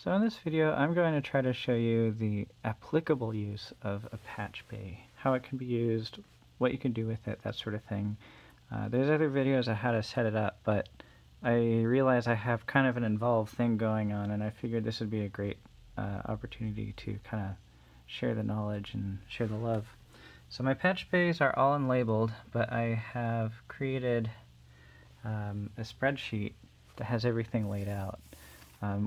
So in this video, I'm going to try to show you the applicable use of a patch bay, how it can be used, what you can do with it, that sort of thing. There's other videos on how to set it up, but I realize I have kind of an involved thing going on, and I figured this would be a great opportunity to kind of share the knowledge and share the love. So my patch bays are all unlabeled, but I have created a spreadsheet that has everything laid out.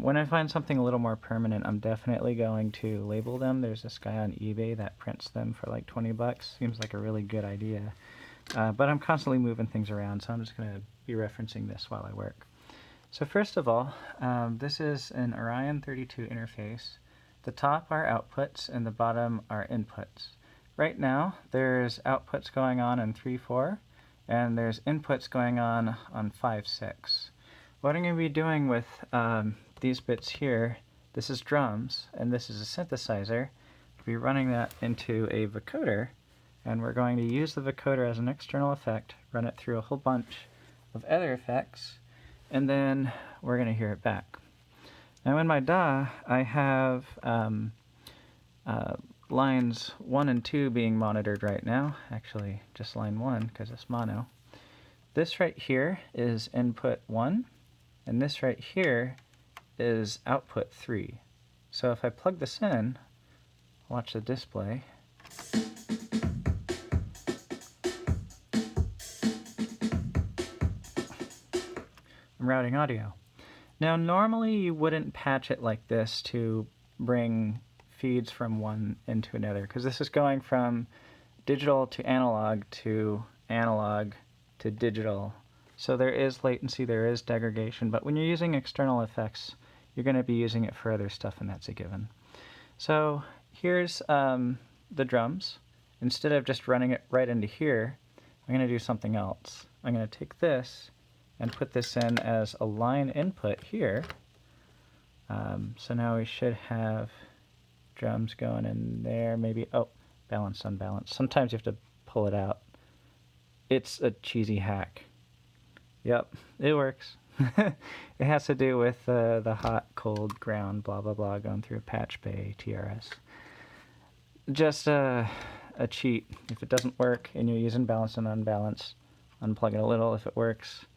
When I find something a little more permanent, I'm definitely going to label them. There's this guy on eBay that prints them for like 20 bucks. Seems like a really good idea. But I'm constantly moving things around, so I'm just going to be referencing this while I work. So first of all, this is an Orion 32 interface. The top are outputs and the bottom are inputs. Right now, there's outputs going on 3/4, and there's inputs going on 5/6. What I'm going to be doing with these bits here, this is drums, and this is a synthesizer. We'll be running that into a vocoder, and we're going to use the vocoder as an external effect, run it through a whole bunch of other effects, and then we're going to hear it back. Now in my DAW, I have lines 1 and 2 being monitored right now. Actually, just line 1 because it's mono. This right here is input 1. And this right here is output 3. So if I plug this in, watch the display. I'm routing audio. Now normally you wouldn't patch it like this to bring feeds from one into another, because this is going from digital to analog to digital. So there is latency, there is degradation, but when you're using external effects, you're going to be using it for other stuff, and that's a given. So here's the drums. Instead of just running it right into here, I'm going to do something else. I'm going to take this and put this in as a line input here. So now we should have drums going in there, maybe, oh, balance, unbalanced. Sometimes you have to pull it out. It's a cheesy hack. Yep, it works. It has to do with the hot, cold, ground, blah, blah, blah, going through a patch bay, TRS. Just a cheat. If it doesn't work and you're using balance and unbalance, unplug it a little if it works,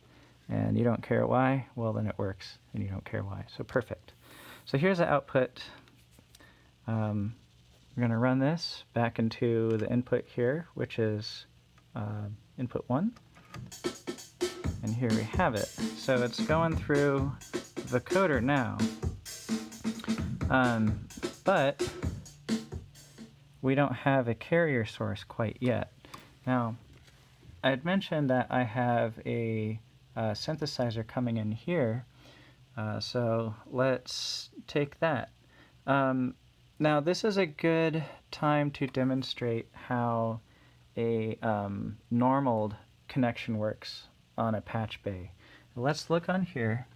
and you don't care why, well then it works, and you don't care why. So perfect. So here's the output. We're going to run this back into the input here, which is input 1. And here we have it. So it's going through the vocoder now. But we don't have a carrier source quite yet. Now, I had mentioned that I have a synthesizer coming in here. So let's take that. Now, this is a good time to demonstrate how a normaled connection works on a patch bay. Let's look on here.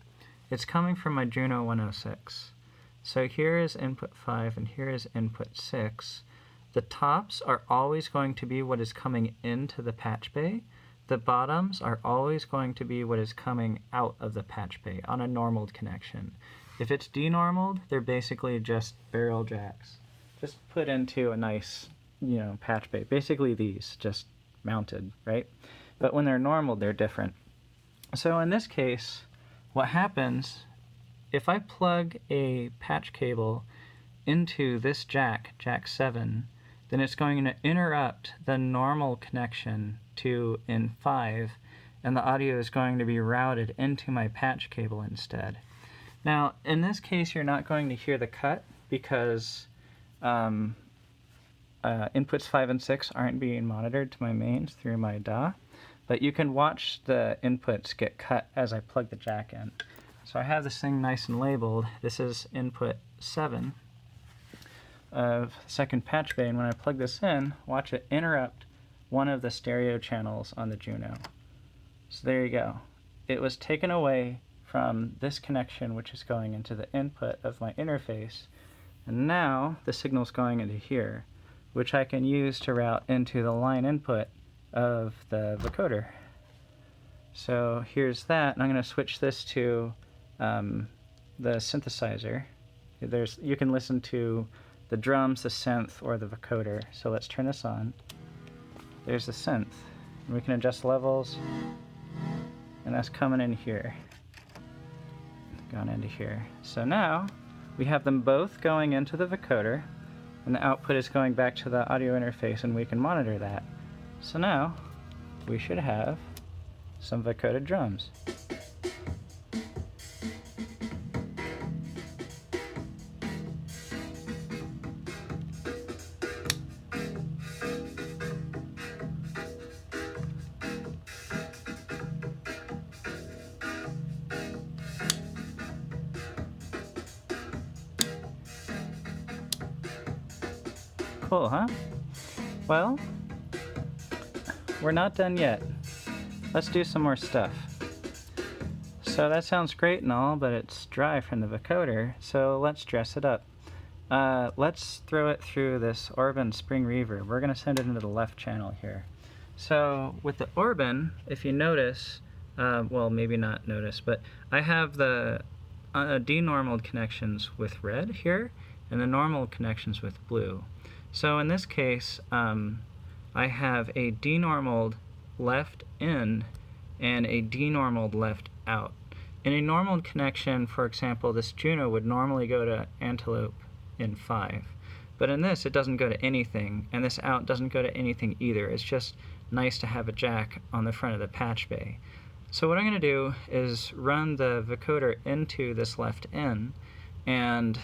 It's coming from my Juno 106. So here is input 5 and here is input 6. The tops are always going to be what is coming into the patch bay. The bottoms are always going to be what is coming out of the patch bay on a normaled connection. If it's denormaled, they're basically just barrel jacks. Just put into a nice, patch bay. Basically these, just mounted, right? But when they're normal, they're different. So in this case, what happens, if I plug a patch cable into this jack, jack 7, then it's going to interrupt the normal connection to in 5, and the audio is going to be routed into my patch cable instead. Now, in this case, you're not going to hear the cut because inputs 5 and 6 aren't being monitored to my mains through my DAW. But you can watch the inputs get cut as I plug the jack in. So I have this thing nice and labeled. This is input 7 of the second patch bay, and when I plug this in, watch it interrupt one of the stereo channels on the Juno. So there you go. It was taken away from this connection, which is going into the input of my interface, and now the signal's going into here, which I can use to route into the line input of the vocoder. So here's that, and I'm going to switch this to the synthesizer. You can listen to the drums, the synth, or the vocoder. So let's turn this on. There's the synth. And we can adjust levels, and that's coming in here. Gone into here. So now we have them both going into the vocoder, and the output is going back to the audio interface, and we can monitor that. So now we should have some vocoded drums. Cool, huh? Well, we're not done yet. Let's do some more stuff. So that sounds great and all, but it's dry from the vocoder, so let's dress it up. Let's throw it through this Orban spring reverb. We're going to send it into the left channel here. So with the Orban, if you notice, well, maybe not notice, but I have the denormaled connections with red here, and the normal connections with blue. So in this case, I have a denormaled left in and a denormaled left out. In a normal connection, for example, this Juno would normally go to Antelope in 5. But in this, it doesn't go to anything, and this out doesn't go to anything either. It's just nice to have a jack on the front of the patch bay. So what I'm going to do is run the vocoder into this left in, and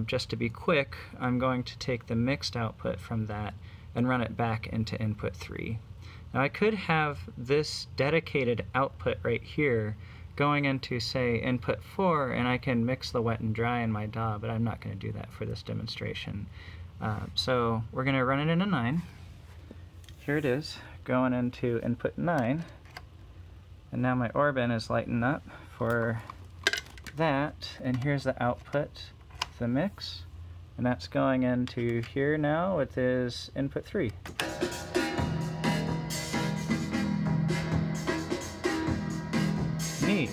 just to be quick, I'm going to take the mixed output from that and run it back into input 3. Now I could have this dedicated output right here going into, say, input 4, and I can mix the wet and dry in my DAW, but I'm not going to do that for this demonstration. So we're going to run it into 9. Here it is, going into input 9. And now my Orban is lighting up for that, and here's the output, the mix, and that's going into here now with his input 3. Neat.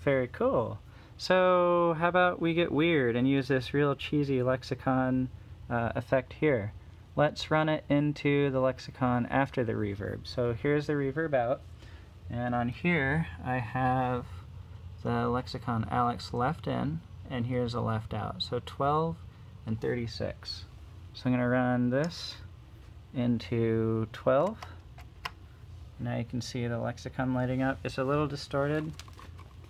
Very cool. So how about we get weird and use this real cheesy lexicon effect here. Let's run it into the lexicon after the reverb. So here's the reverb out, and on here I have the lexicon Alex left in, and here's a left out. So 12 and 36. So I'm going to run this into 12. Now you can see the lexicon lighting up. It's a little distorted.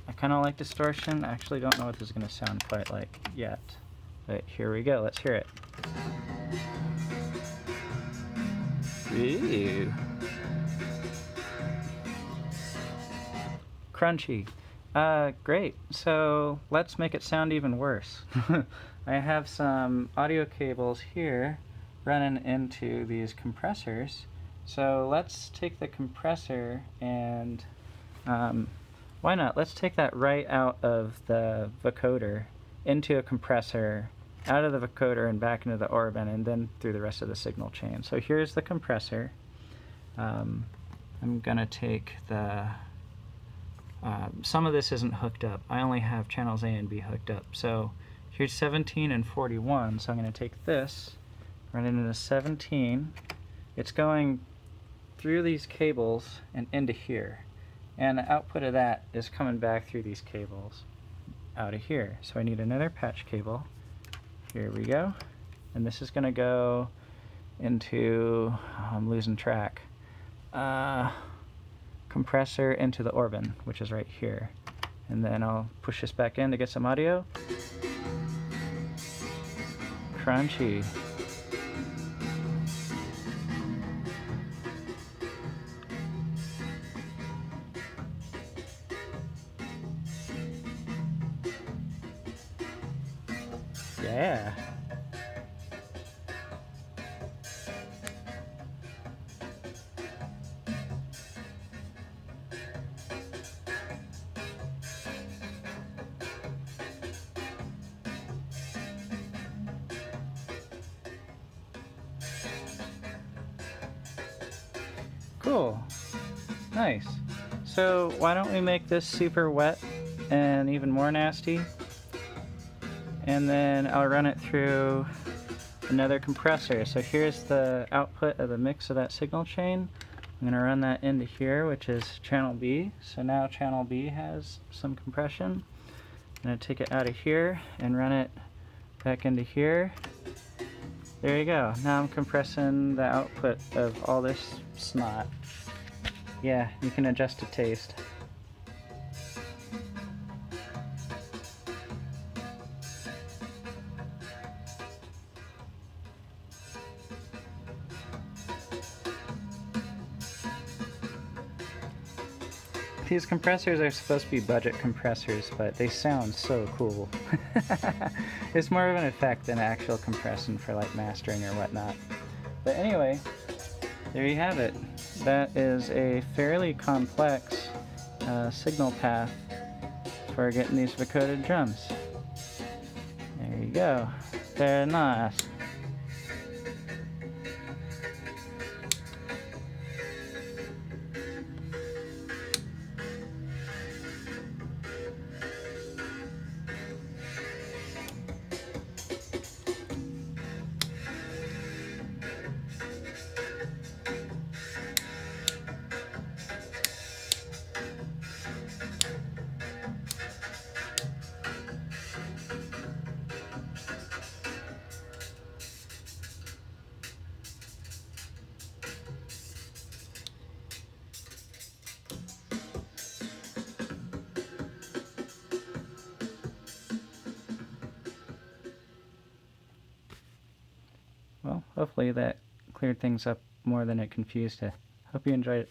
I kind of like distortion. I actually don't know what this is going to sound quite like yet. But here we go. Let's hear it. Ooh. Crunchy. Great. So let's make it sound even worse. I have some audio cables here running into these compressors. So let's take the compressor and why not? Let's take that right out of the vocoder into a compressor, out of the vocoder and back into the Orban, and then through the rest of the signal chain. So here's the compressor. I'm going to take the... some of this isn't hooked up. I only have channels A and B hooked up. So here's 17 and 41. So I'm going to take this, run it into 17. It's going through these cables and into here. And the output of that is coming back through these cables out of here. So I need another patch cable. Here we go. And this is going to go into, I'm losing track, compressor into the Orban, which is right here. And then I'll push this back in to get some audio. Crunchy. Yeah. Cool. Nice. So why don't we make this super wet and even more nasty, and then I'll run it through another compressor. So here's the output of the mix of that signal chain. I'm going to run that into here, which is channel B. So now channel B has some compression. I'm going to take it out of here and run it back into here. There you go. Now I'm compressing the output of all this snot. Yeah, you can adjust to taste. These compressors are supposed to be budget compressors, but they sound so cool. It's more of an effect than actual compression for like mastering or whatnot. But anyway, there you have it. That is a fairly complex signal path for getting these vocoded drums. There you go. Very nice. Well, hopefully that cleared things up more than it confused it. Hope you enjoyed it.